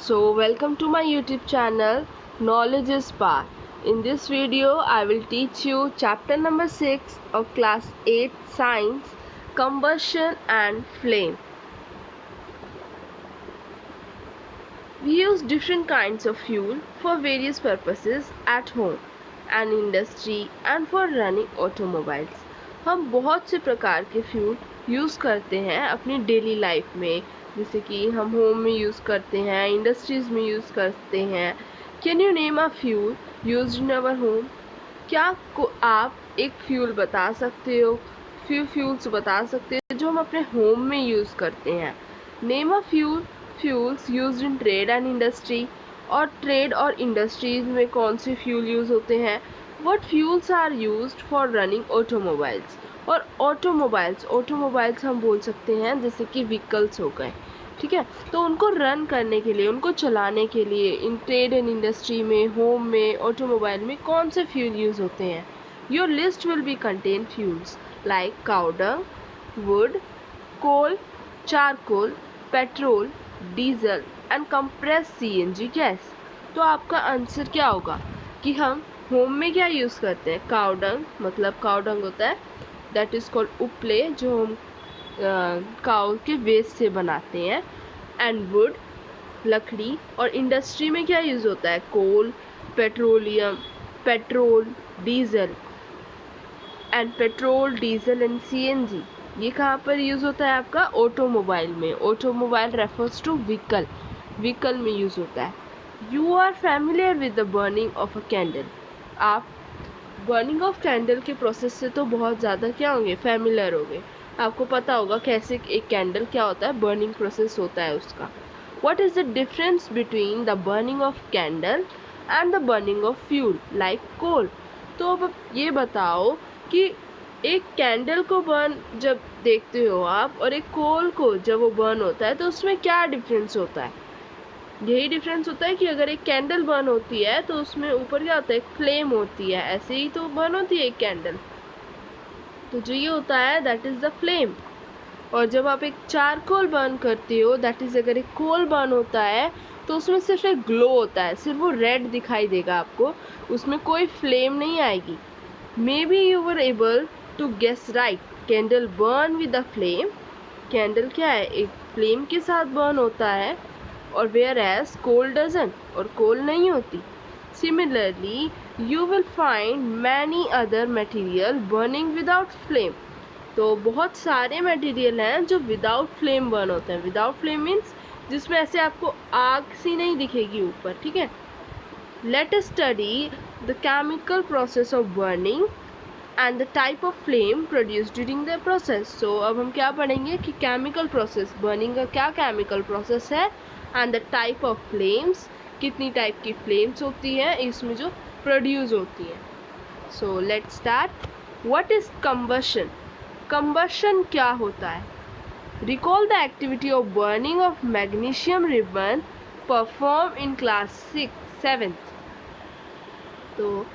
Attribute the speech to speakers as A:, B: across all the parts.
A: So welcome to my YouTube channel Knowledge is Power. In this video I will teach you chapter number 6 of class 8 science, combustion and flame. We use different kinds of fuel for various purposes at home and industry and for running automobiles. हम बहुत से प्रकार के fuel use करते हैं अपनी daily life में, जैसे कि हम होम में यूज़ करते हैं, इंडस्ट्रीज़ में यूज़ करते हैं. Can you name a fuel used in our home? क्या आप एक फ्यूल बता सकते हो, फ्यू फ्यूल्स बता सकते हो जो हम अपने होम में यूज़ करते हैं? Name a fuels used in trade and industry. और ट्रेड और इंडस्ट्रीज में कौन से फ्यूल यूज़ होते हैं? What fuels are used for running automobiles. और ऑटोमोबाइल्स हम बोल सकते हैं जैसे कि व्हीकल्स हो गए, ठीक है. तो उनको रन करने के लिए, उनको चलाने के लिए इन ट्रेड एंड इंडस्ट्री में, होम में, ऑटोमोबाइल में कौन से फ्यूल यूज़ होते हैं? Your list will be contain fuels like cow dung, wood, coal, charcoal, petrol, diesel and compressed CNG gas. तो आपका आंसर क्या होगा कि हम होम में क्या यूज़ करते हैं? काउ डंग, मतलब काउ डंग होता है दैट इज़ कॉल्ड उपले, जो हम काउ के वेस्ट से बनाते हैं, एंड वुड, लकड़ी. और इंडस्ट्री में क्या यूज़ होता है? Coal, petrol, diesel and CNG. ये कहाँ पर यूज़ होता है आपका? ऑटोमोबाइल में. ऑटोमोबाइल रेफर्स टू व्हीकल में यूज़ होता है. You are familiar with the burning of a candle. आप बर्निंग ऑफ कैंडल के प्रोसेस से तो बहुत ज़्यादा क्या होंगे? फैमिलियर हो गए. आपको पता होगा कैसे एक कैंडल क्या होता है, बर्निंग प्रोसेस होता है उसका. What is the difference between the burning of candle and the burning of fuel like coal? तो अब ये बताओ कि एक कैंडल को बर्न जब देखते हो आप और एक कोल को जब वो बर्न होता है तो उसमें क्या डिफरेंस होता है? यही डिफरेंस होता है कि अगर एक कैंडल बर्न होती है तो उसमें ऊपर क्या होता है? एक फ्लेम होती है. ऐसे ही तो बर्न होती है एक कैंडल. तो जो ये होता है दैट इज़ द फ्लेम. और जब आप एक चारकोल बर्न करते हो, दैट इज़ अगर एक कोल बर्न होता है तो उसमें सिर्फ एक ग्लो होता है, सिर्फ वो रेड दिखाई देगा आपको, उसमें कोई फ्लेम नहीं आएगी. Maybe you were able to guess right. Candle burn with the flame. Candle क्या है? एक फ्लेम के साथ बर्न होता है. और वेयर एज कोल डजंट, और कोल नहीं होती. Similarly you will find many other material burning without flame. तो बहुत सारे मटेरियल हैं जो विदाउट फ्लेम बर्न होते हैं. विदाउट फ्लेम मीन्स जिसमें ऐसे आपको आग सी नहीं दिखेगी ऊपर, ठीक है. Let us study the chemical process of burning and the type of flame produce during the process. So अब हम क्या पढ़ेंगे कि केमिकल प्रोसेस, बर्निंग का क्या केमिकल प्रोसेस है, and the type of flames, कितनी टाइप की फ्लेम्स होती हैं इसमें जो प्रोड्यूस होती हैं. So let's start. What is combustion? Combustion क्या होता है? Recall the activity of burning of magnesium ribbon perform in class 7th. तो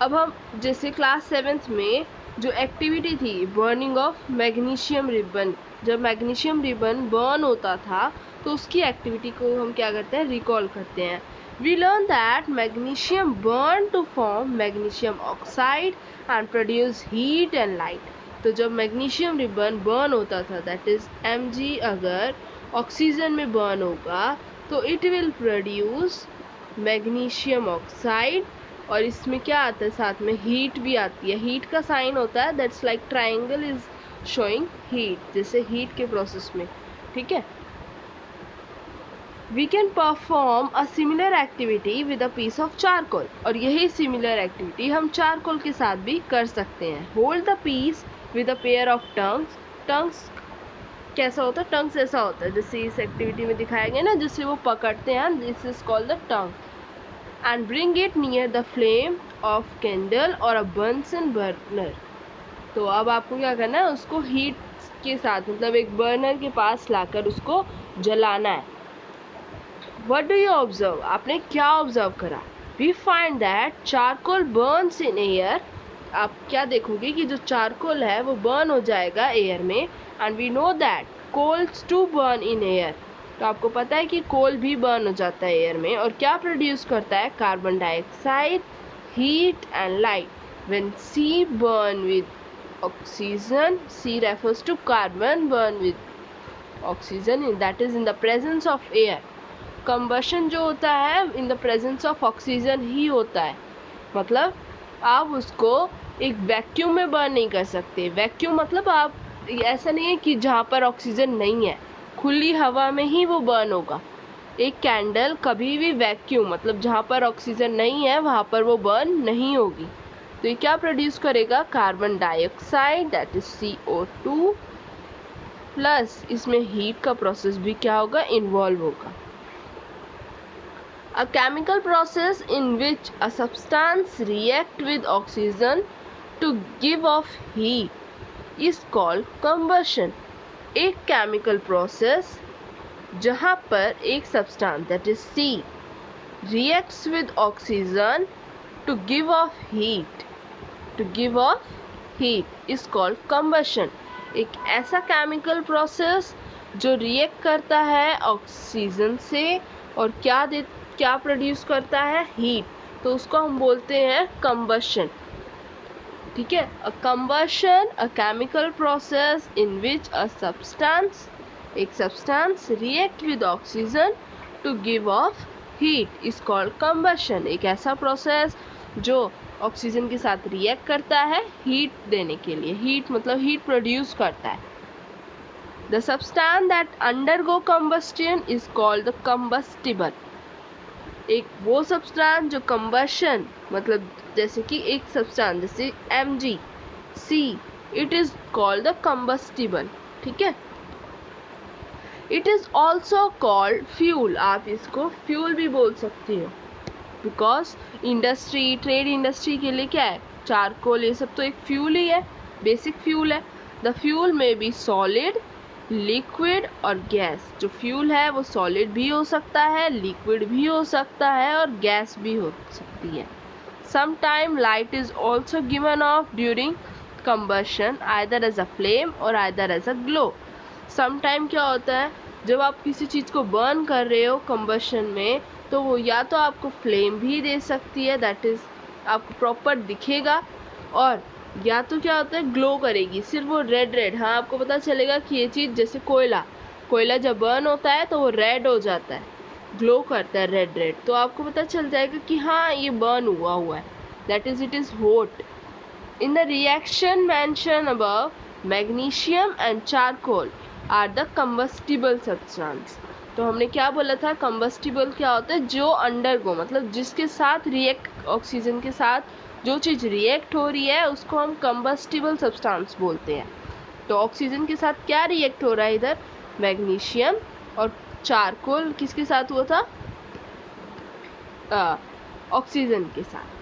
A: अब हम जैसे क्लास 7th में जो एक्टिविटी थी बर्निंग ऑफ मैग्नीशियम रिबन, जब मैग्नीशियम रिबन बर्न होता था तो उसकी एक्टिविटी को हम क्या करते हैं? रिकॉल करते हैं. We learn that magnesium burn to form magnesium oxide and produce heat and light. तो जब मैग्नीशियम रिबन बर्न होता था, दैट इज Mg अगर ऑक्सीजन में बर्न होगा तो it will produce magnesium oxide. और इसमें क्या आता है? साथ में हीट भी आती है. हीट का साइन होता है that's like triangle is showing heat, जैसे हीट के प्रोसेस में, ठीक है. We can perform a similar activity with a piece of charcoal. और यही सिमिलर एक्टिविटी हम चारकोल के साथ भी कर सकते हैं. Hold the peace with a pair of tongues. Tongues कैसा होता है? टंग्स ऐसा होता है जैसे इस एक्टिविटी में दिखाया गया ना, जिससे वो पकड़ते हैं. This is called the tongue. And bring it near the flame of candle और अ बंसन बर्नर. तो अब आपको क्या करना है? उसको हीट के साथ, मतलब एक बर्नर के पास लाकर उसको जलाना है. What do you observe? आपने क्या ऑब्जर्व करा? We find that charcoal burns in air. आप क्या देखोगे कि जो चारकोल है वो बर्न हो जाएगा एयर में. And we know that coals too burn in air. तो आपको पता है कि कोल भी बर्न हो जाता है एयर में और क्या प्रोड्यूस करता है, carbon dioxide, heat and light. When C burn with oxygen, C refers to carbon burn with oxygen, that is in the presence of air. Combustion जो होता है in the presence of oxygen ही होता है. मतलब आप उसको एक वैक्यूम में बर्न नहीं कर सकते. वैक्यूम मतलब आप ऐसा नहीं है कि जहाँ पर ऑक्सीजन नहीं है, खुली हवा में ही वो बर्न होगा. एक कैंडल कभी भी वैक्यूम मतलब जहाँ पर ऑक्सीजन नहीं है वहाँ पर वो बर्न नहीं होगी. तो ये क्या प्रोड्यूस करेगा, carbon dioxide, that is CO2, plus इसमें हीट का प्रोसेस भी क्या होगा, इन्वॉल्व होगा. A chemical process in which a substance react with oxygen to give off heat is called combustion. एक chemical process जहाँ पर एक substance that is C reacts with oxygen to give off heat is called combustion. एक ऐसा chemical process जो react करता है oxygen से और क्या प्रोड्यूस करता है, हीट, तो उसको हम बोलते हैं कंबशन. ठीक है. A combustion, a chemical process in which a substance, एक substance react with oxygen to give off heat is called combustion. एक ऐसा प्रोसेस जो ऑक्सीजन के साथ रिएक्ट करता है हीट देने के लिए. हीट मतलब हीट प्रोड्यूस करता है. The substance that undergo combustion is called the combustible. एक वो सब्सटेंस जो कंबशन मतलब जैसे कि एक सब्सटेंस जैसे MgC, it is called the combustible. ठीक है. It is also called fuel. आप इसको फ्यूल भी बोल सकते हो बिकॉज इंडस्ट्री, ट्रेड इंडस्ट्री के लिए क्या है, चारकोल, ये सब तो एक फ्यूल ही है, बेसिक फ्यूल है. द फ्यूल में बी सॉलिड, लिक्विड और गैस. जो फ्यूल है वो सॉलिड भी हो सकता है, लिक्विड भी हो सकता है और गैस भी हो सकती है. Sometime light is also given off during combustion either as a flame और either as a glow. Sometime क्या होता है, जब आप किसी चीज़ को बर्न कर रहे हो कंबशन में तो वो या तो आपको फ्लेम भी दे सकती है, दैट इज आपको प्रॉपर दिखेगा, और या तो क्या होता है ग्लो करेगी, सिर्फ वो रेड. हाँ, आपको पता चलेगा कि ये चीज़ जैसे कोयला जब बर्न होता है तो वो रेड हो जाता है, ग्लो करता है रेड. तो आपको पता चल जाएगा कि हाँ ये बर्न हुआ है, that is it is hot. In the reaction mention above, magnesium and charcoal are the combustible substance. तो हमने क्या बोला था, कंबस्टिबल क्या होता है, जो अंडरगो मतलब जिसके साथ रिएक्ट, ऑक्सीजन के साथ जो चीज़ रिएक्ट हो रही है उसको हम कंबस्टिबल सब्सटेंस बोलते हैं. तो ऑक्सीजन के साथ क्या रिएक्ट हो रहा है इधर, मैग्नीशियम, और चारकोल किसके साथ हुआ था, ऑक्सीजन के साथ.